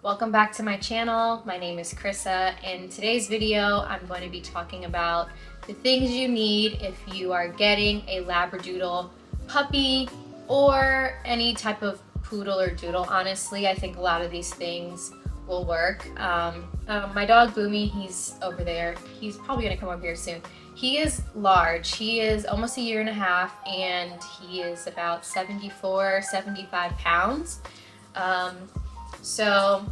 Welcome back to my channel. My name is Krissa. In today's video, I'm going to be talking about the things you need if you are getting a Labradoodle puppy or any type of poodle or doodle. Honestly, I think a lot of these things will work. My dog Boomy, he's over there. He's probably gonna come over here soon. He is large. He is almost a year and a half and he is about 74, 75 pounds. So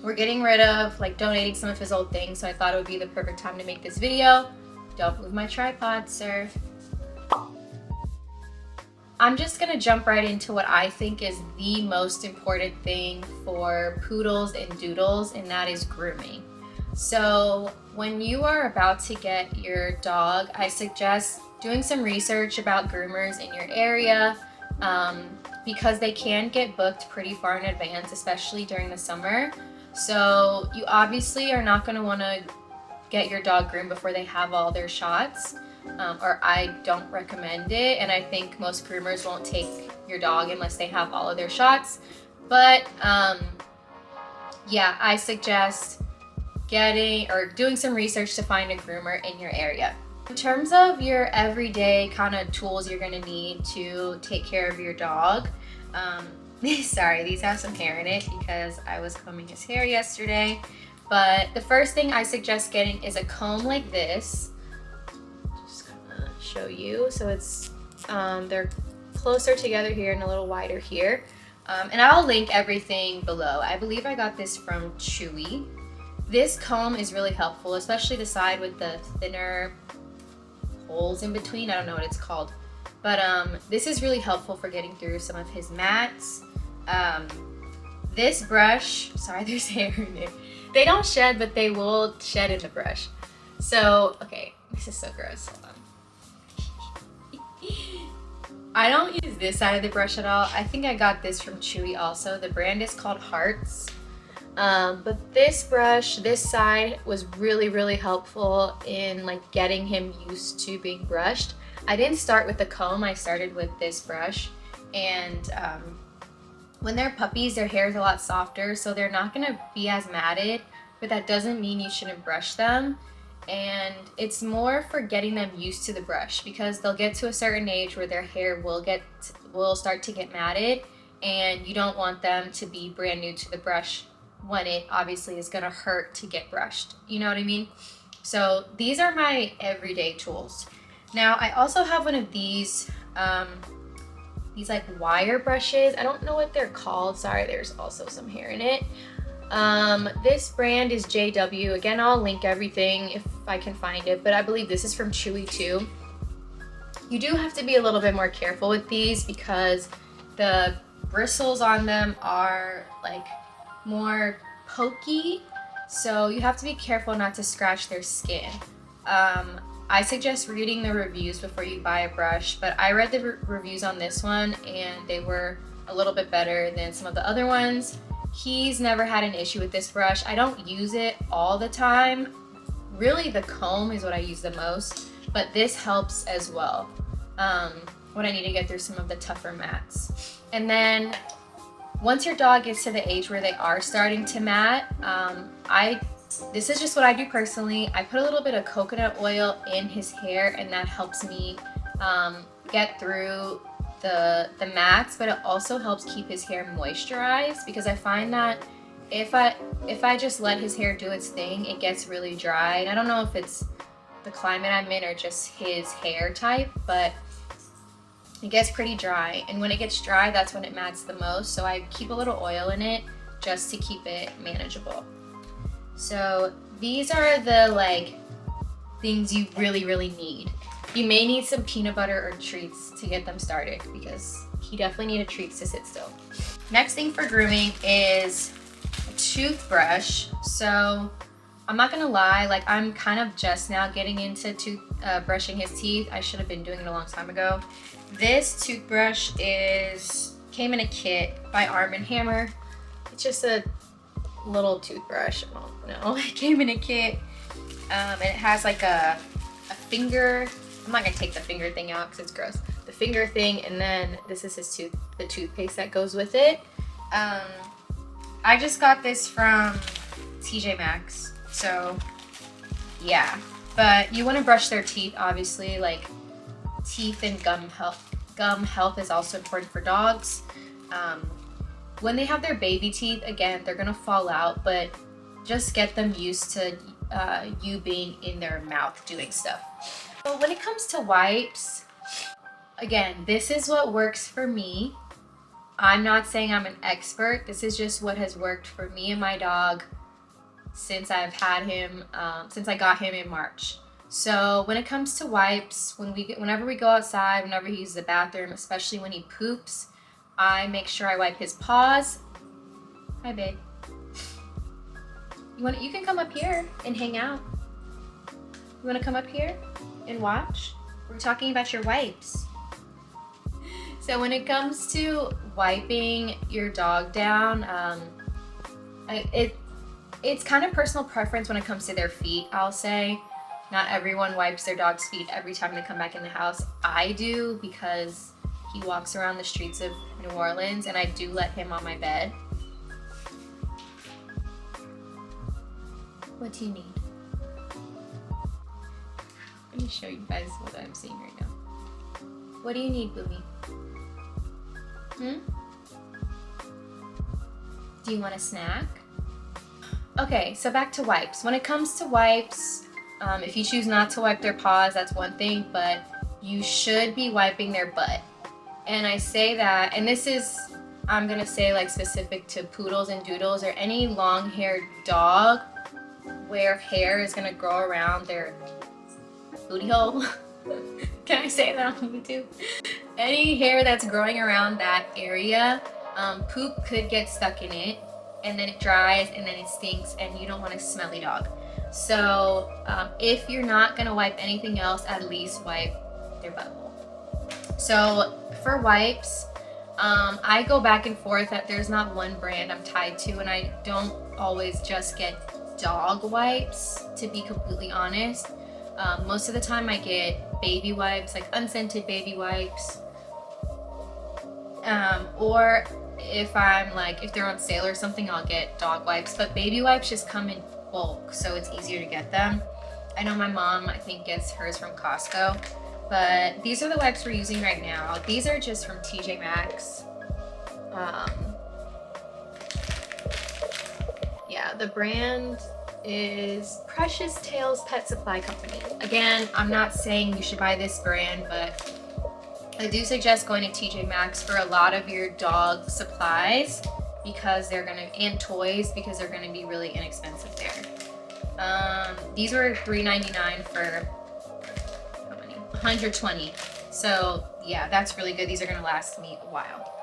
we're getting rid of, donating some of his old things, so I thought it would be the perfect time to make this video. Don't move my tripod, sir. I'm just gonna jump right into what I think is the most important thing for poodles and doodles, and that is grooming. So when you are about to get your dog, I suggest doing some research about groomers in your area, because they can get booked pretty far in advance, especially during the summer. So you obviously are not going to want to get your dog groomed before they have all their shots, or I don't recommend it, and I think most groomers won't take your dog unless they have all of their shots. But yeah, I suggest doing some research to find a groomer in your area. In terms of your everyday kind of tools you're going to need to take care of your dog, sorry, these have some hair in it because I was combing his hair yesterday. But the first thing I suggest getting is a comb like this. Just gonna show you. So it's they're closer together here and a little wider here. And I'll link everything below. I believe I got this from Chewy. This comb is really helpful, especially the side with the thinner holes in between. I don't know what it's called, but this is really helpful for getting through some of his mats. This brush, sorry, there's hair in it. They don't shed, but they will shed in the brush. So, okay, this is so gross. Hold on. I don't use this side of the brush at all. I think I got this from Chewy also. The brand is called Hearts. But this brush, this side, was really helpful in getting him used to being brushed. I didn't start with the comb, I started with this brush. And when they're puppies, their hair is a lot softer, so they're not gonna be as matted, but that doesn't mean you shouldn't brush them. And it's more for getting them used to the brush, because they'll get to a certain age where their hair will start to get matted, and you don't want them to be brand new to the brush when it obviously is gonna hurt to get brushed. You know what I mean? So these are my everyday tools. Now I also have one of these wire brushes. I don't know what they're called. Sorry, there's also some hair in it. This brand is JW. Again, I'll link everything if I can find it, but I believe this is from Chewy too. You do have to be a little bit more careful with these because the bristles on them are more pokey, so you have to be careful not to scratch their skin. I suggest reading the reviews before you buy a brush, but I read the reviews on this one and they were a little bit better than some of the other ones. He's never had an issue with this brush. I don't use it all the time. Really, the comb is what I use the most, but this helps as well when I need to get through some of the tougher mats. And then once your dog gets to the age where they are starting to mat, this is just what I do personally. I put a little bit of coconut oil in his hair, and that helps me get through the mats, but it also helps keep his hair moisturized, because I find that if I just let his hair do its thing, it gets really dry. And I don't know if it's the climate I'm in or just his hair type, but it gets pretty dry, and when it gets dry, that's when it mats the most. So I keep a little oil in it just to keep it manageable. So these are the things you really need. You may need some peanut butter or treats to get them started, because he definitely needed treats to sit still. Next thing for grooming is a toothbrush. So I'm not gonna lie, I'm kind of just now getting into brushing his teeth. I should have been doing it a long time ago. This toothbrush came in a kit by Arm & Hammer. It's just a little toothbrush. I don't know. It came in a kit. And it has a finger. I'm not gonna take the finger thing out because it's gross. The finger thing, and then this is the toothpaste that goes with it. I just got this from TJ Maxx, so yeah. But you want to brush their teeth, obviously, like teeth and gum health. Gum health is also important for dogs. When they have their baby teeth, again, they're gonna fall out, but just get them used to you being in their mouth doing stuff. So when it comes to wipes, again, this is what works for me. I'm not saying I'm an expert. This is just what has worked for me and my dog since I've had him, since I got him in March. So when it comes to wipes, whenever we go outside, whenever he uses the bathroom, especially when he poops, I make sure I wipe his paws. Hi, babe. You can come up here and hang out. You want to come up here and watch? We're talking about your wipes. So when it comes to wiping your dog down, it's kind of personal preference when it comes to their feet, I'll say. Not everyone wipes their dog's feet every time they come back in the house. I do because he walks around the streets of New Orleans and I do let him on my bed. What do you need? Let me show you guys what I'm seeing right now. What do you need, Boomy? Do you want a snack? Okay, so back to wipes. When it comes to wipes, if you choose not to wipe their paws, that's one thing, but you should be wiping their butt. And I say that, and this is, I'm gonna say like specific to poodles and doodles or any long-haired dog where hair is gonna grow around their booty hole. Can I say that on YouTube? Any hair that's growing around that area, poop could get stuck in it, and then it dries, and then it stinks, and you don't want a smelly dog. So if you're not gonna wipe anything else, at least wipe their butthole. So for wipes, I go back and forth. That there's not one brand I'm tied to, and I don't always just get dog wipes, to be completely honest. Most of the time I get baby wipes, like unscented baby wipes. Or if they're on sale or something, I'll get dog wipes. But baby wipes just come in bulk, so it's easier to get them. I know my mom, I think, gets hers from Costco. But these are the wipes we're using right now. These are just from TJ Maxx. Yeah, the brand is Precious Tales Pet Supply Company. Again, I'm not saying you should buy this brand, but I do suggest going to TJ Maxx for a lot of your dog supplies because and toys, because they're gonna be really inexpensive there. These were $3.99 for how many? 120. So yeah, that's really good. These are gonna last me a while.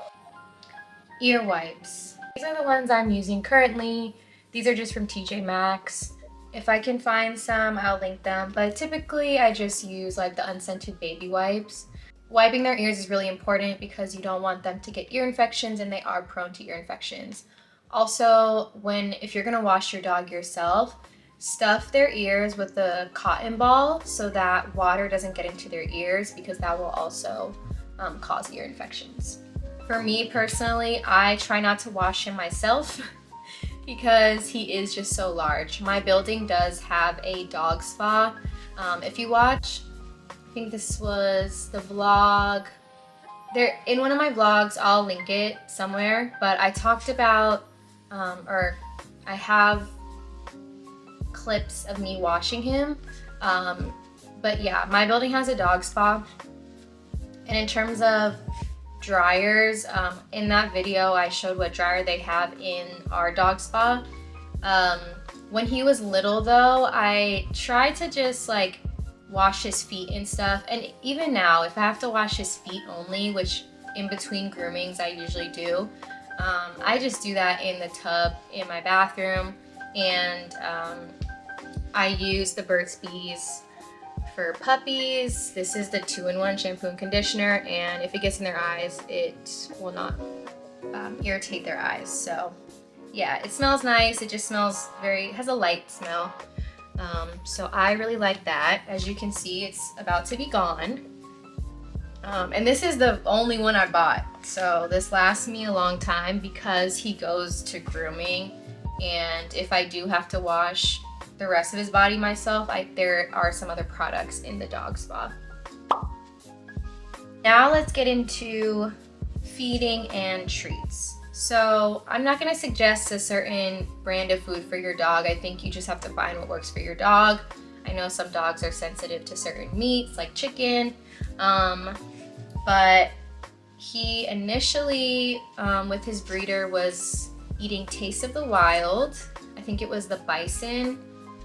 Ear wipes. These are the ones I'm using currently. These are just from TJ Maxx. If I can find some, I'll link them. But typically I just use like the unscented baby wipes. Wiping their ears is really important because you don't want them to get ear infections, and they are prone to ear infections. Also, if you're gonna wash your dog yourself, stuff their ears with a cotton ball so that water doesn't get into their ears, because that will also cause ear infections. For me personally, I try not to wash him myself because he is just so large. My building does have a dog spa. If you watch, I think this was the vlog. In one of my vlogs, I'll link it somewhere, but I talked about, or I have clips of me washing him. But yeah, my building has a dog spa. And in terms of dryers, in that video I showed what dryer they have in our dog spa. When he was little though, I tried to just like wash his feet and stuff, and even now if I have to wash his feet only, which in between groomings I usually do, I just do that in the tub in my bathroom, and I use the Burt's Bees for puppies. This is the 2-in-1 shampoo and conditioner, and if it gets in their eyes, it will not irritate their eyes. So yeah, it smells nice. It just smells has a light smell. So I really like that. As you can see, it's about to be gone. And this is the only one I bought. So this lasts me a long time because he goes to grooming. And if I do have to wash the rest of his body myself, there are some other products in the dog spa. Now let's get into feeding and treats. So I'm not going to suggest a certain brand of food for your dog. I think you just have to find what works for your dog. I know some dogs are sensitive to certain meats like chicken, but he initially with his breeder was eating Taste of the Wild. I think it was the bison,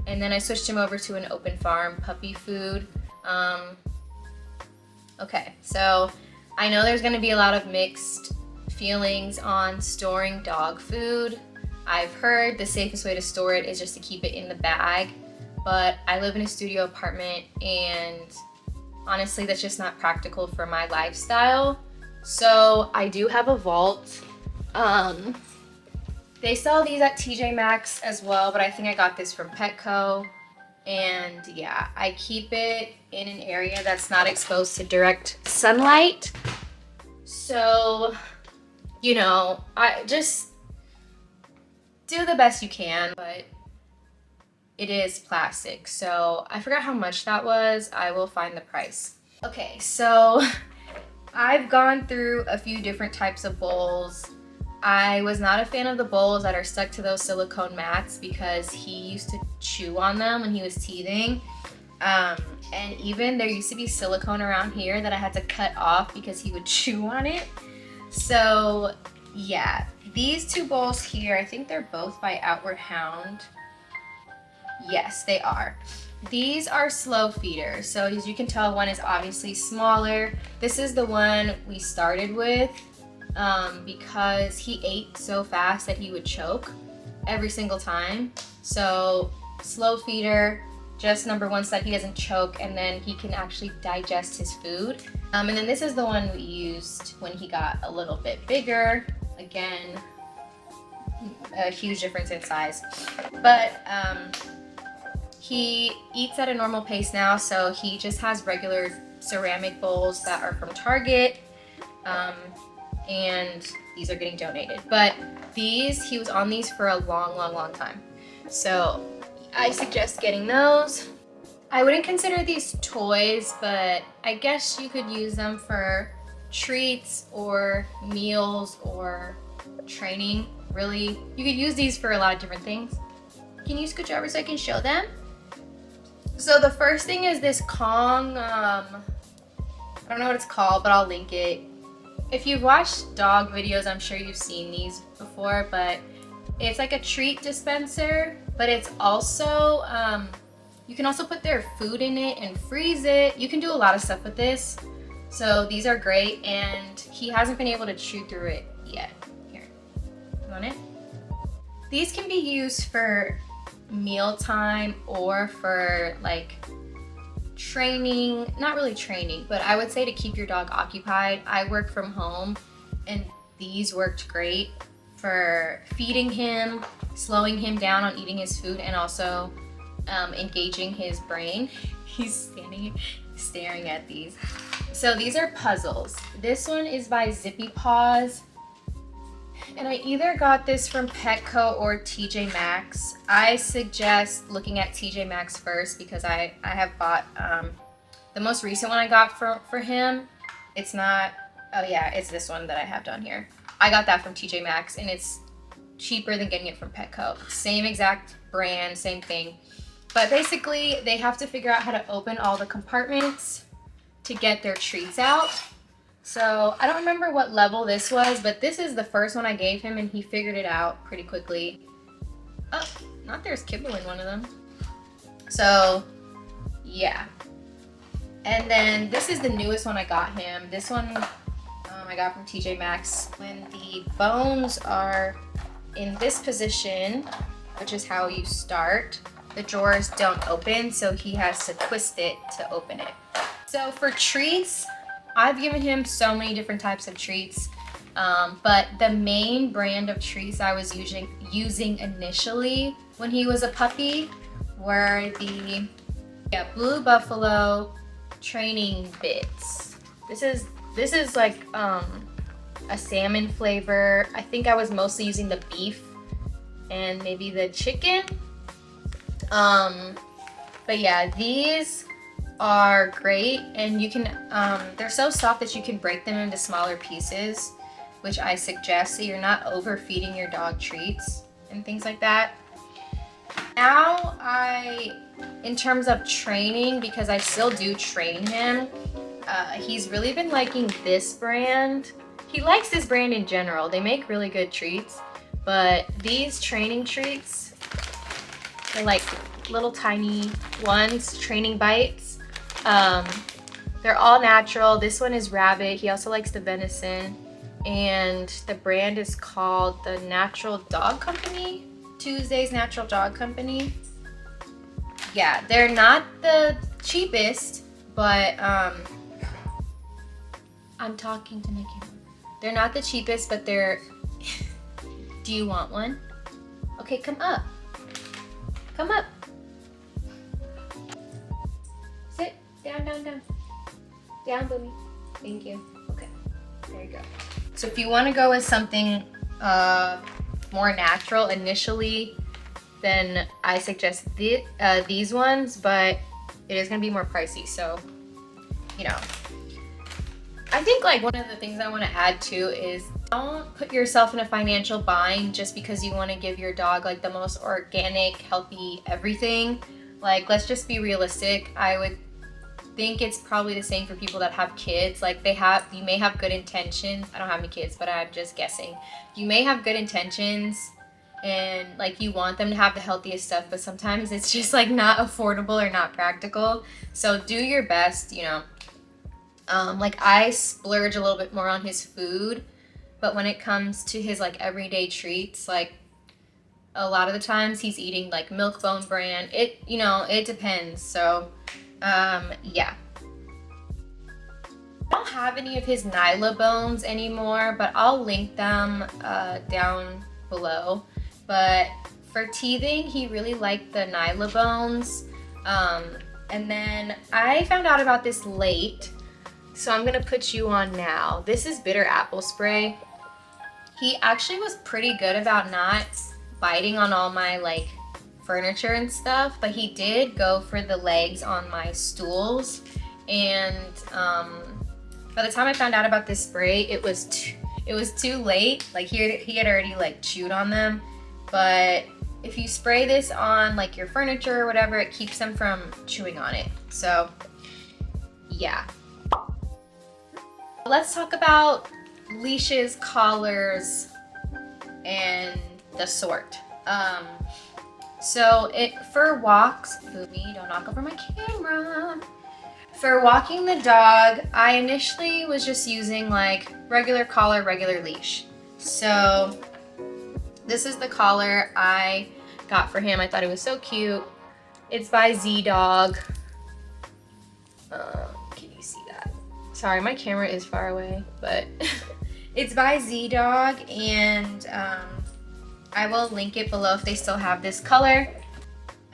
and then I switched him over to an open farm puppy food. Okay, so I know there's going to be a lot of mixed feelings on storing dog food. I've heard the safest way to store it is just to keep it in the bag, but I live in a studio apartment and honestly that's just not practical for my lifestyle. So I do have a vault. They sell these at TJ Maxx as well, but I think I got this from Petco. And yeah, I keep it in an area that's not exposed to direct sunlight. So, you know, I just do the best you can, but it is plastic. So I forgot how much that was. I will find the price. Okay, so I've gone through a few different types of bowls. I was not a fan of the bowls that are stuck to those silicone mats because he used to chew on them when he was teething. And even there used to be silicone around here that I had to cut off because he would chew on it. So yeah, these two bowls here, I think they're both by Outward Hound. Yes, they are. These are slow feeders. So as you can tell, one is obviously smaller. This is the one we started with. Because he ate so fast that he would choke every single time. So slow feeder, just number one so that he doesn't choke and then he can actually digest his food. And then this is the one we used when he got a little bit bigger. Again, a huge difference in size. But he eats at a normal pace now, so he just has regular ceramic bowls that are from Target. And these are getting donated. But these, he was on these for a long time. So I suggest getting those. I wouldn't consider these toys, but I guess you could use them for treats or meals or training. Really, you could use these for a lot of different things. Can you scooch over so I can show them? So the first thing is this Kong, I don't know what it's called, but I'll link it. If you've watched dog videos, I'm sure you've seen these before, but it's like a treat dispenser, but it's also, you can also put their food in it and freeze it. You can do a lot of stuff with this. So these are great, and he hasn't been able to chew through it yet. Here, you want it? These can be used for mealtime or for like training, not really training, but I would say to keep your dog occupied. I work from home and these worked great for feeding him, slowing him down on eating his food, and also engaging his brain. He's standing staring at these. So these are puzzles. This one is by Zippy Paws. And I either got this from Petco or TJ Maxx. I suggest looking at TJ Maxx first because I have bought the most recent one I got for him. It's not, oh yeah, it's this one that I have down here. I got that from TJ Maxx and it's cheaper than getting it from Petco. Same exact brand, same thing. But basically they have to figure out how to open all the compartments to get their treats out. So I don't remember what level this was, but this is the first one I gave him and he figured it out pretty quickly. Oh, not there's kibble in one of them. So yeah. And then this is the newest one I got him. This one I got from TJ Maxx. When the bones are in this position, which is how you start, the drawers don't open, so he has to twist it to open it. So for treats, I've given him so many different types of treats, but the main brand of treats I was using initially when he was a puppy were the Blue Buffalo training bits. This is This is like a salmon flavor. I think I was mostly using the beef and maybe the chicken. But yeah, these are great, and you can, they're so soft that you can break them into smaller pieces, which I suggest so you're not overfeeding your dog treats and things like that. Now in terms of training, because I still do train him, he's really been liking this brand. He likes this brand in general. They make really good treats, but these training treats, they're like little tiny ones, training bites. They're all natural. This one is rabbit. He also likes the venison, and the brand is called the Natural Dog Company. Tuesday's Natural Dog Company. Yeah, they're not the cheapest, but I'm talking to my camera. They're not the cheapest, but they're do you want one? Okay, come up. Come up. Sit. Down, down, down. Down, Boomy. Thank you. Okay, there you go. So if you want to go with something more natural initially, then I suggest these ones, but it is going to be more pricey. So, you know, I think like one of the things I want to add too is don't put yourself in a financial bind just because you want to give your dog like the most organic, healthy everything. Like, let's just be realistic. I would think it's probably the same for people that have kids. Like you may have good intentions. I don't have any kids, but I'm just guessing. You may have good intentions and like you want them to have the healthiest stuff, but sometimes it's just like not affordable or not practical. So do your best, you know. Like I splurge a little bit more on his food, but when it comes to his like everyday treats, like a lot of the times he's eating like Milk-Bone brand. You know, it depends. So yeah. I don't have any of his Nyla bones anymore, but I'll link them down below. But for teething, he really liked the Nyla bones. And then I found out about this late, so I'm gonna put you on now. This is bitter apple spray. He actually was pretty good about not biting on all my like furniture and stuff, but he did go for the legs on my stools. And by the time I found out about this spray, it was too late. Like he had already like chewed on them. But if you spray this on like your furniture or whatever, it keeps them from chewing on it. So yeah. Let's talk about leashes, collars, and the sort. So for walks, Boomy, don't knock over my camera. For walking the dog, I initially was just using like regular collar, regular leash. So this is the collar I got for him. I thought it was so cute. It's by Z-Dog. Can you see that? Sorry, my camera is far away, but it's by Z-Dog, and I will link it below if they still have this color.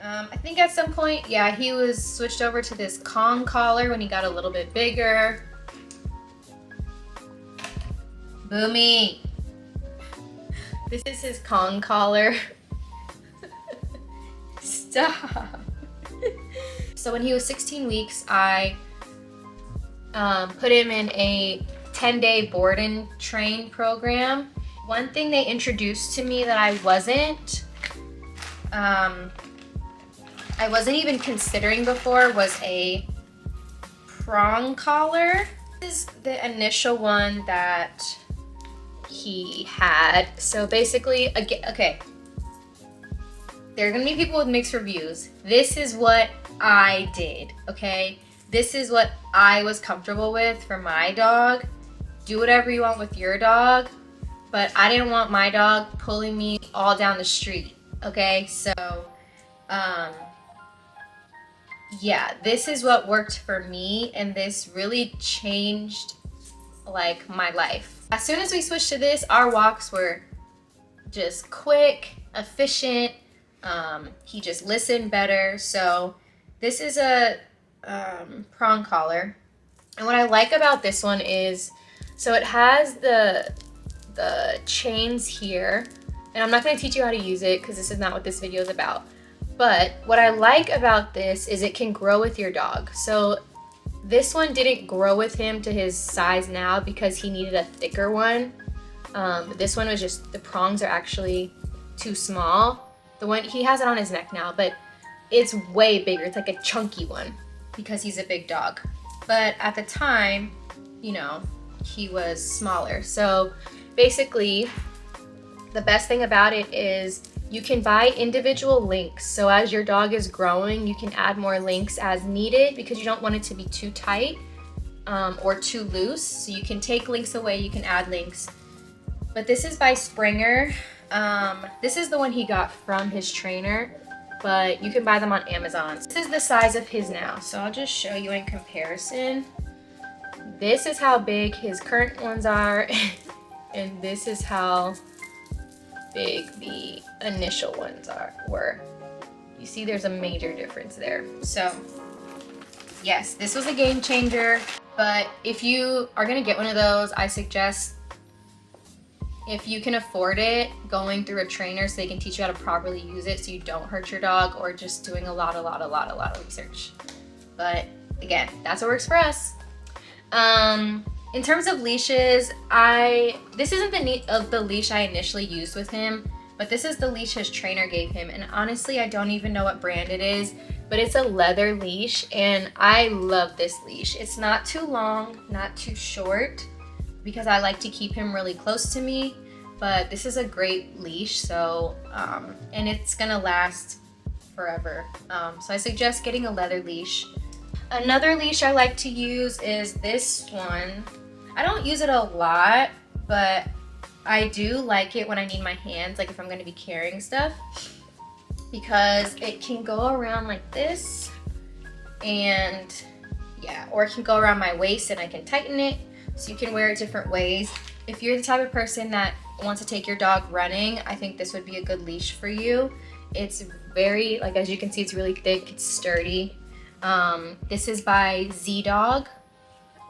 I think at some point, yeah, he was switched over to this Kong collar when he got a little bit bigger. Boomy. This is his Kong collar. Stop. So when he was 16 weeks, I put him in a 10-day board and train program. One thing they introduced to me that I wasn't even considering before was a prong collar. This is the initial one that he had. So basically, again, okay, there are gonna be people with mixed reviews. This is what I did, okay? This is what I was comfortable with for my dog. Do whatever you want with your dog, but I didn't want my dog pulling me all down the street, okay? So, yeah, this is what worked for me, and this really changed like my life. As soon as we switched to this, our walks were just quick, efficient. He just listened better. So this is a prong collar. And what I like about this one is, so it has the chains here, and I'm not going to teach you how to use it because this is not what this video is about. But what I like about this is it can grow with your dog. So this one didn't grow with him to his size now because he needed a thicker one. This one was just, the prongs are actually too small. The one, he has it on his neck now, but it's way bigger. It's like a chunky one because he's a big dog. But at the time, you know, he was smaller. So basically, the best thing about it is you can buy individual links. So as your dog is growing, you can add more links as needed because you don't want it to be too tight or too loose. So you can take links away, you can add links. But this is by Springer. This is the one he got from his trainer, but you can buy them on Amazon. This is the size of his now. So I'll just show you in comparison. This is how big his current ones are, and this is how big the initial ones were. You see there's a major difference there. So yes, this was a game changer, but if you are gonna get one of those, I suggest, if you can afford it, going through a trainer so they can teach you how to properly use it so you don't hurt your dog, or just doing a lot of research. But again, that's what works for us. In terms of leashes, this isn't the leash I initially used with him, but this is the leash his trainer gave him. And honestly, I don't even know what brand it is, but it's a leather leash, and I love this leash. It's not too long, not too short, because I like to keep him really close to me, but this is a great leash. So, and it's gonna last forever. So I suggest getting a leather leash. Another leash I like to use is this one. I don't use it a lot, but I do like it when I need my hands, like if I'm gonna be carrying stuff, because it can go around like this, and yeah, or it can go around my waist and I can tighten it, so you can wear it different ways. If you're the type of person that wants to take your dog running, I think this would be a good leash for you. It's very, like as you can see, it's really thick, it's sturdy. This is by Z-Dog,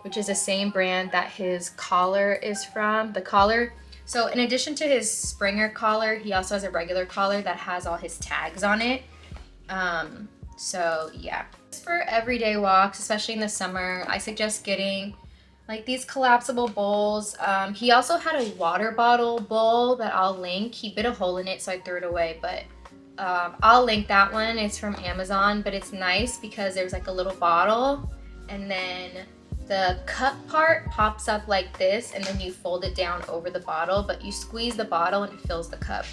which is the same brand that his collar is from. The collar, so in addition to his Springer collar, he also has a regular collar that has all his tags on it. So yeah. For everyday walks, especially in the summer, I suggest getting like these collapsible bowls. He also had a water bottle bowl that I'll link. He bit a hole in it, so I threw it away, but I'll link that one. It's from Amazon, but it's nice because there's like a little bottle, and then the cup part pops up like this, and then you fold it down over the bottle, but you squeeze the bottle and it fills the cup.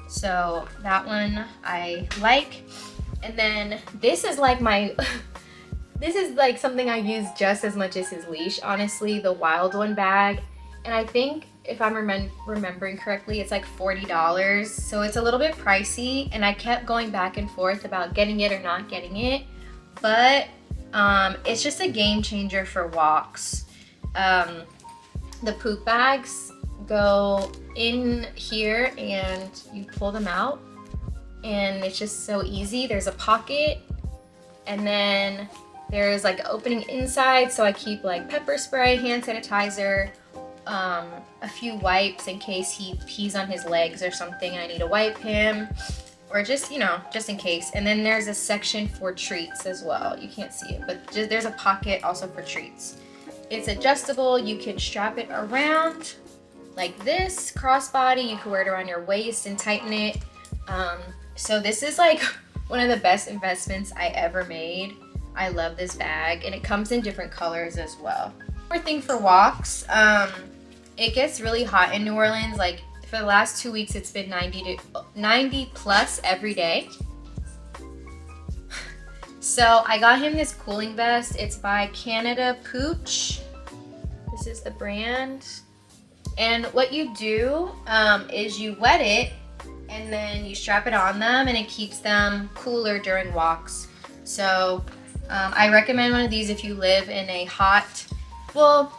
So that one I like. And then this is like my this is like something I use just as much as his leash, honestly, the Wild One bag. And I think, if I'm remembering correctly, it's like $40. So it's a little bit pricey, and I kept going back and forth about getting it or not getting it. But it's just a game changer for walks. The poop bags go in here and you pull them out, and it's just so easy. There's a pocket, and then there's like an opening inside, so I keep like pepper spray, hand sanitizer, a few wipes in case he pees on his legs or something and I need to wipe him, or just, you know, just in case. And then there's a section for treats as well. You can't see it, but there's a pocket also for treats. It's adjustable. You can strap it around like this, crossbody. You can wear it around your waist and tighten it. So this is like one of the best investments I ever made. I love this bag, and it comes in different colors as well. One more thing for walks, it gets really hot in New Orleans. Like for the last 2 weeks, it's been 90 plus every day. So I got him this cooling vest. It's by Canada Pooch. This is the brand. And what you do is you wet it, and then you strap it on them, and it keeps them cooler during walks. So I recommend one of these if you live in a hot, well,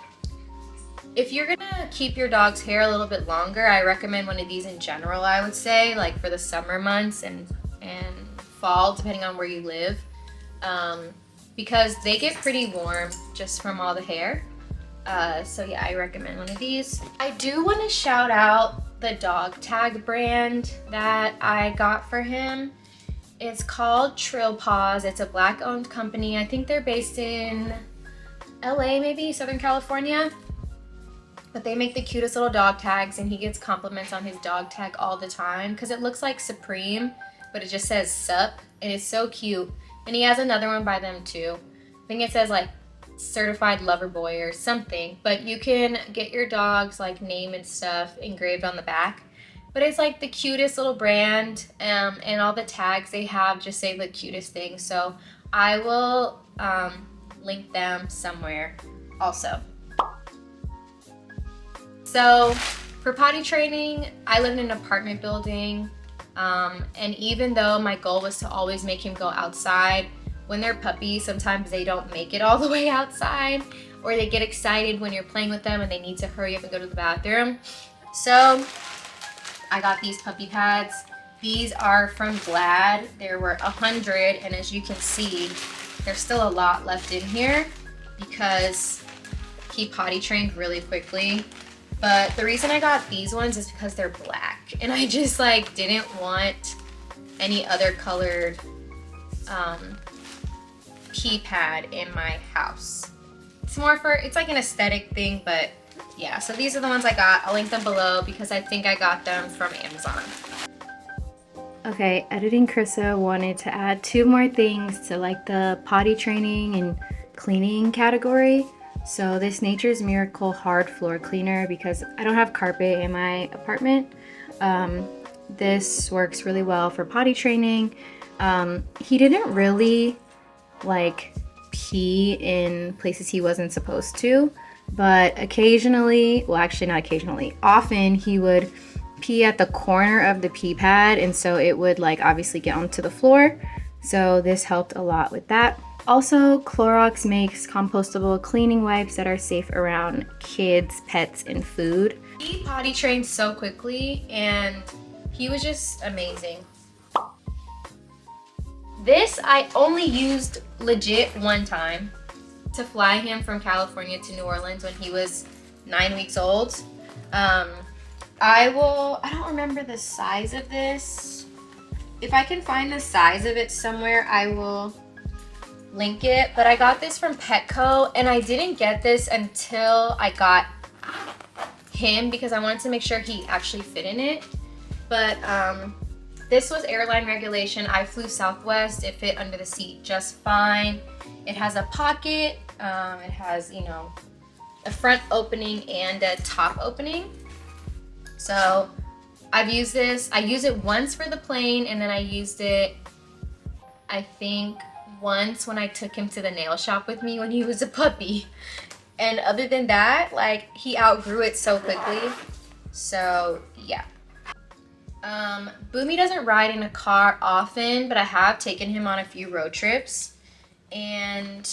if you're gonna keep your dog's hair a little bit longer, I recommend one of these in general, I would say, like for the summer months and fall, depending on where you live, because they get pretty warm just from all the hair. So yeah, I recommend one of these. I do want to shout out the dog tag brand that I got for him. It's called Trill Paws. It's a Black owned company. I think they're based in LA, maybe Southern California. But they make the cutest little dog tags, and he gets compliments on his dog tag all the time because it looks like Supreme, but it just says Sup, and it's so cute. And he has another one by them too. I think it says like Certified Lover Boy or something, but you can get your dog's like name and stuff engraved on the back. But it's like the cutest little brand, and all the tags they have just say the cutest things. So I will link them somewhere also. So for potty training, I live in an apartment building, and even though my goal was to always make him go outside, when they're puppies, sometimes they don't make it all the way outside, or they get excited when you're playing with them and they need to hurry up and go to the bathroom. So I got these puppy pads. These are from Glad. There were 100, and as you can see, there's still a lot left in here because he potty trained really quickly. But the reason I got these ones is because they're black, and I just like didn't want any other colored pee pad in my house. It's more for, it's like an aesthetic thing, but yeah, so these are the ones I got. I'll link them below because I think I got them from Amazon. Okay, editing Krissa wanted to add 2 more things to like the potty training and cleaning category. So this Nature's Miracle hard floor cleaner, because I don't have carpet in my apartment. This works really well for potty training. He didn't really like pee in places he wasn't supposed to, but occasionally, well actually not occasionally, often he would pee at the corner of the pee pad, and so it would like obviously get onto the floor. So this helped a lot with that. Also, Clorox makes compostable cleaning wipes that are safe around kids, pets, and food. He potty trained so quickly, and he was just amazing. This I only used legit one time to fly him from California to New Orleans when he was 9 weeks old. I don't remember the size of this. If I can find the size of it somewhere, I will link it. But I got this from Petco, and I didn't get this until I got him because I wanted to make sure he actually fit in it. But this was airline regulation. I flew Southwest. It fit under the seat just fine. It has a pocket. It has, you know, a front opening and a top opening. So I've used this. I used it once for the plane, and then I used it, I think, once when I took him to the nail shop with me when he was a puppy. And other than that, like, he outgrew it so quickly. So yeah. Boomy doesn't ride in a car often, but I have taken him on a few road trips. And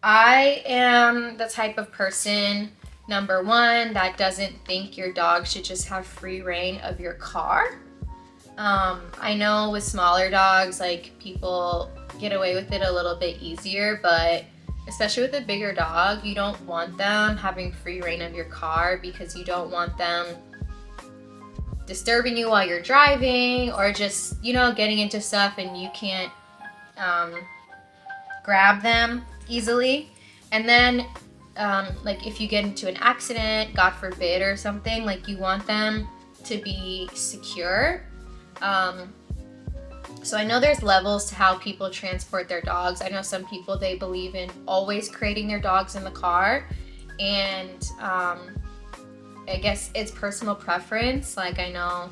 I am the type of person, number one, that doesn't think your dog should just have free reign of your car. I know with smaller dogs, like, people get away with it a little bit easier, but especially with a bigger dog, you don't want them having free reign of your car because you don't want them disturbing you while you're driving, or just, you know, getting into stuff and you can't grab them easily. And then like if you get into an accident, God forbid, or something, like, you want them to be secure. So I know there's levels to how people transport their dogs. I know some people, they believe in always crating their dogs in the car, and I guess it's personal preference. Like, I know,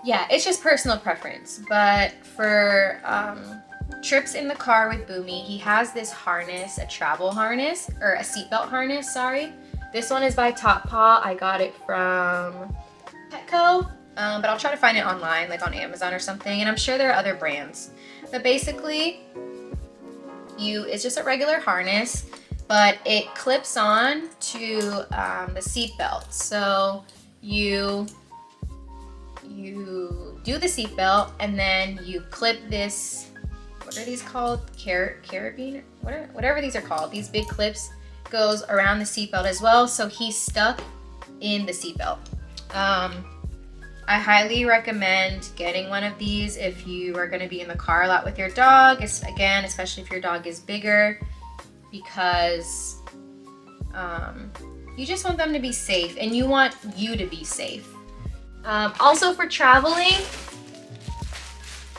yeah, it's just personal preference. But for trips in the car with Boomy, he has this harness, a travel harness, or a seatbelt harness, sorry. This one is by Top Paw. I got it from Petco, but I'll try to find it online, like on Amazon or something, and I'm sure there are other brands. But basically, it's just a regular harness, but it clips on to the seat belt. So you do the seat belt, and then you clip this what are these called? Carabiner? Whatever these are called. These big clips goes around the seatbelt as well, so he's stuck in the seatbelt. I highly recommend getting one of these if you are going to be in the car a lot with your dog, again, especially if your dog is bigger, because you just want them to be safe and you want you to be safe. Also for traveling,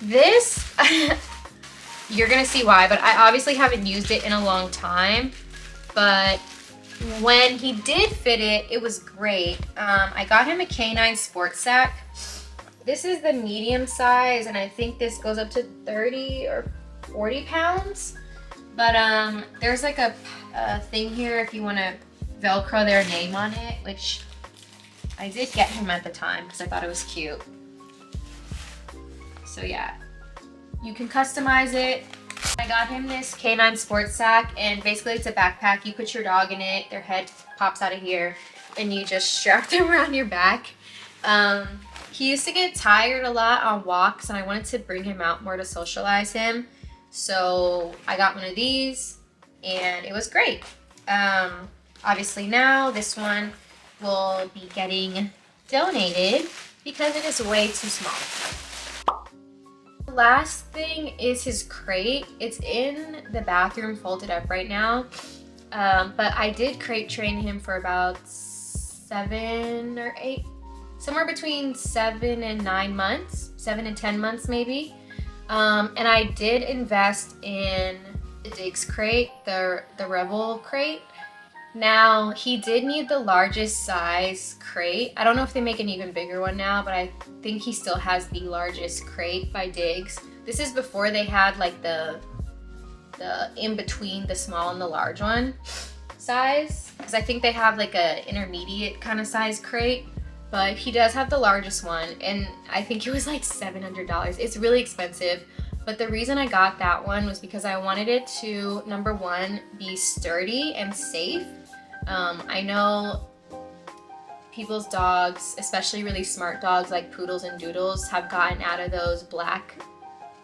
this, you're going to see why, but I obviously haven't used it in a long time, but when he did fit it, it was great. I got him a canine sports sack. This is the medium size, and I think this goes up to 30 or 40 pounds. But there's like a thing here if you want to Velcro their name on it, which I did get him at the time because I thought it was cute. So yeah, you can customize it. I got him this canine sports sack, and basically it's a backpack. You put your dog in it, their head pops out of here, and you just strap them around your back. He used to get tired a lot on walks, and I wanted to bring him out more to socialize him. So I got one of these, and it was great. Obviously now this one will be getting donated because it is way too small. The last thing is his crate. It's in the bathroom folded up right now, but I did crate train him for about 7 or 8, somewhere between 7 and 9 months, 7 and 10 months maybe. And I did invest in the Digs crate, the Revol crate. Now, he did need the largest size crate. I don't know if they make an even bigger one now, but I think he still has the largest crate by Digs. This is before they had like the in between the small and the large one size, because I think they have like a intermediate kind of size crate, but he does have the largest one, and I think it was like $700. It's really expensive. But the reason I got that one was because I wanted it to, number one, be sturdy and safe. I know people's dogs, especially really smart dogs like poodles and doodles, have gotten out of those black,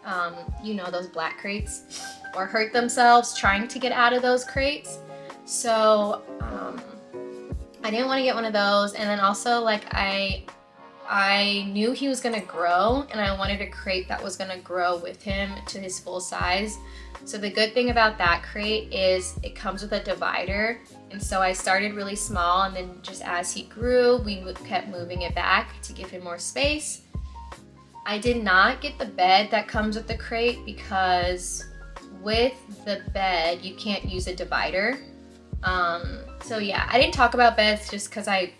those black crates, or hurt themselves trying to get out of those crates. So I didn't want to get one of those. And then also, like, I knew he was gonna grow, and I wanted a crate that was gonna grow with him to his full size. So the good thing about that crate is it comes with a divider, and so I started really small, and then just as he grew, we kept moving it back to give him more space. I did not get the bed that comes with the crate because with the bed you can't use a divider. So yeah, I didn't talk about beds just because I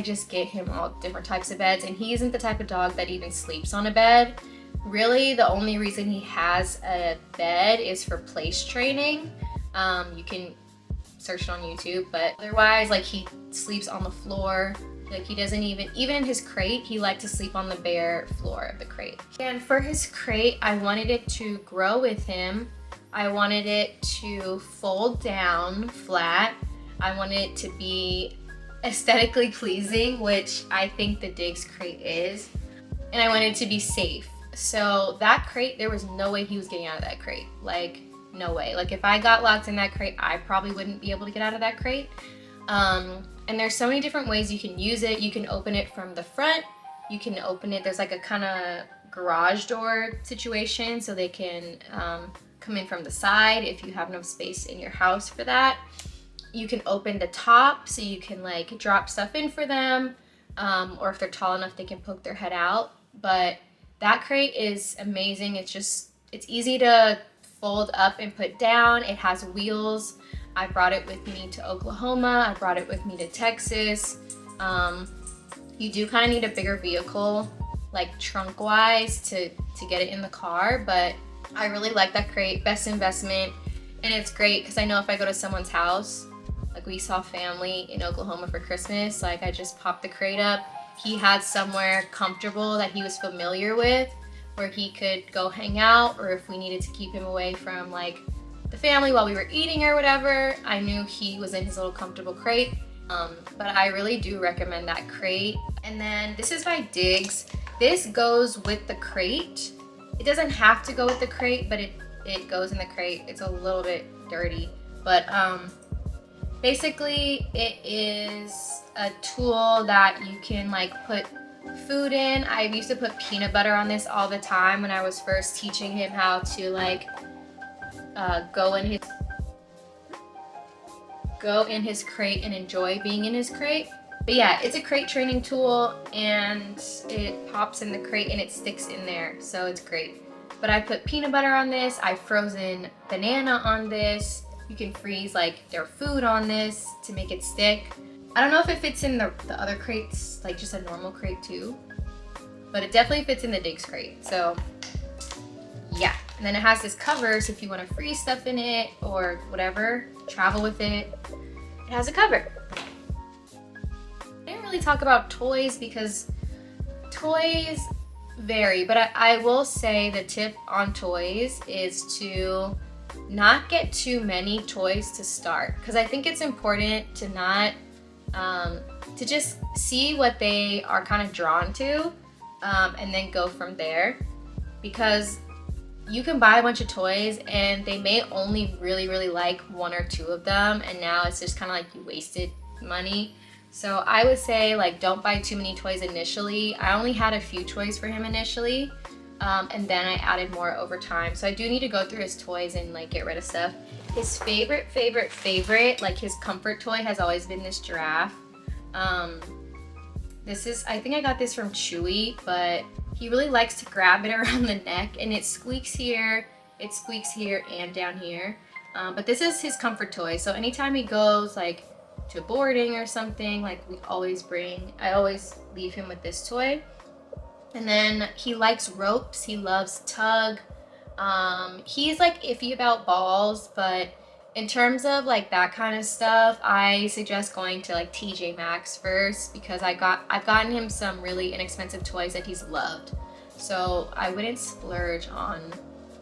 just get him all different types of beds, and he isn't the type of dog that even sleeps on a bed. Really, the only reason he has a bed is for place training. You can search it on YouTube, but otherwise, like, he sleeps on the floor. Like, he doesn't even in his crate, he liked to sleep on the bare floor of the crate. And for his crate, I wanted it to grow with him. I wanted it to fold down flat. I wanted it to be aesthetically pleasing, which I think the Digs crate is, and I wanted it to be safe. So that crate, there was no way he was getting out of that crate. Like, no way. Like, if I got locked in that crate, I probably wouldn't be able to get out of that crate. And there's so many different ways you can use it. You can open it from the front. You can open it, there's like a kind of garage door situation, so they can come in from the side if you have no space in your house for that. You can open the top so you can like drop stuff in for them, or if they're tall enough they can poke their head out. But that crate is amazing. It's easy to fold up and put down. It has wheels. I brought it with me to Oklahoma. I brought it with me to Texas. You do kind of need a bigger vehicle, like trunk wise, to get it in the car, but I really like that crate. Best investment. And it's great because I know if I go to someone's house, like we saw family in Oklahoma for Christmas, like I just popped the crate up. He had somewhere comfortable that he was familiar with where he could go hang out, or if we needed to keep him away from like the family while we were eating or whatever, I knew he was in his little comfortable crate. But I really do recommend that crate. And then this is by Digs. This goes with the crate. It doesn't have to go with the crate, but it goes in the crate. It's a little bit dirty, but basically it is a tool that you can like put food in. I used to put peanut butter on this all the time when I was first teaching him how to like go in his crate and enjoy being in his crate. But yeah, it's a crate training tool, and it pops in the crate and it sticks in there, so it's great. But I put peanut butter on this, I frozen banana on this. You can freeze like their food on this to make it stick. I don't know if it fits in the other crates, like just a normal crate too, but it definitely fits in the Digs crate, so yeah. And then it has this cover, so if you want to freeze stuff in it or whatever, travel with it, it has a cover. I didn't really talk about toys because toys vary, but I will say the tip on toys is to not get too many toys to start, because I think it's important to not to just see what they are kind of drawn to, and then go from there, because you can buy a bunch of toys and they may only really like one or two of them, and now it's just kind of like you wasted money. So I would say like don't buy too many toys initially. I only had a few toys for him initially, and then I added more over time. So I do need to go through his toys and like get rid of stuff. His favorite, like his comfort toy has always been this giraffe. This is, I think I got this from Chewy, but he really likes to grab it around the neck, and it squeaks here, and down here. But this is his comfort toy. So anytime he goes like to boarding or something, like I always leave him with this toy. And then he likes ropes, he loves tug. He's like iffy about balls, but in terms of like that kind of stuff, I suggest going to like TJ Maxx first, because I've gotten him some really inexpensive toys that he's loved. So I wouldn't splurge on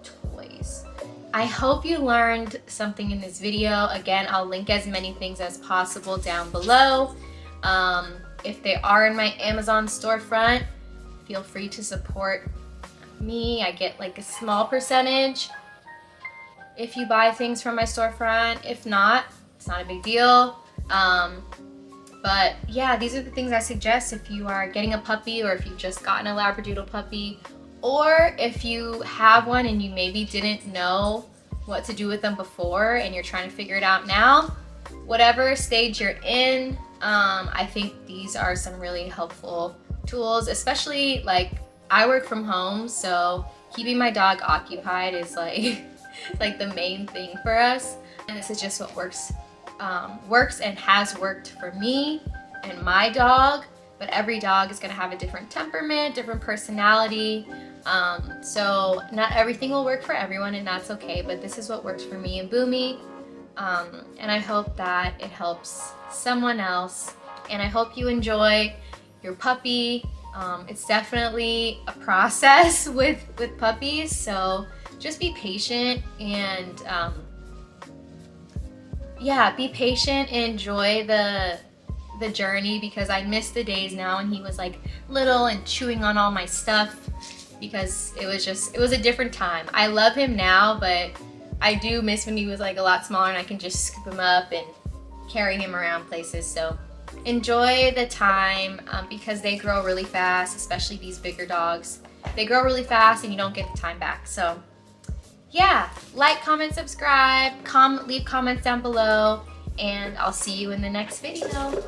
toys. I hope you learned something in this video. Again, I'll link as many things as possible down below. If they are in my Amazon storefront, feel free to support me. I get like a small percentage if you buy things from my storefront. If not, it's not a big deal. But yeah, these are the things I suggest if you are getting a puppy, or if you've just gotten a Labradoodle puppy, or if you have one and you maybe didn't know what to do with them before and you're trying to figure it out now. Whatever stage you're in, I think these are some really helpful tools, especially like I work from home, so keeping my dog occupied is like like the main thing for us. And this is just what works and has worked for me and my dog, but every dog is going to have a different temperament, different personality. So not everything will work for everyone, and that's okay, but this is what works for me and Boomy. And I hope that it helps someone else, and I hope you enjoy your puppy. It's definitely a process with puppies, so just be patient and yeah, be patient and enjoy the journey, because I miss the days now when he was like little and chewing on all my stuff, because it was a different time. I love him now, but I do miss when he was like a lot smaller and I can just scoop him up and carry him around places. So enjoy the time, because they grow really fast, especially these bigger dogs. They grow really fast and you don't get the time back. So yeah, like, comment, subscribe, leave comments down below, and I'll see you in the next video.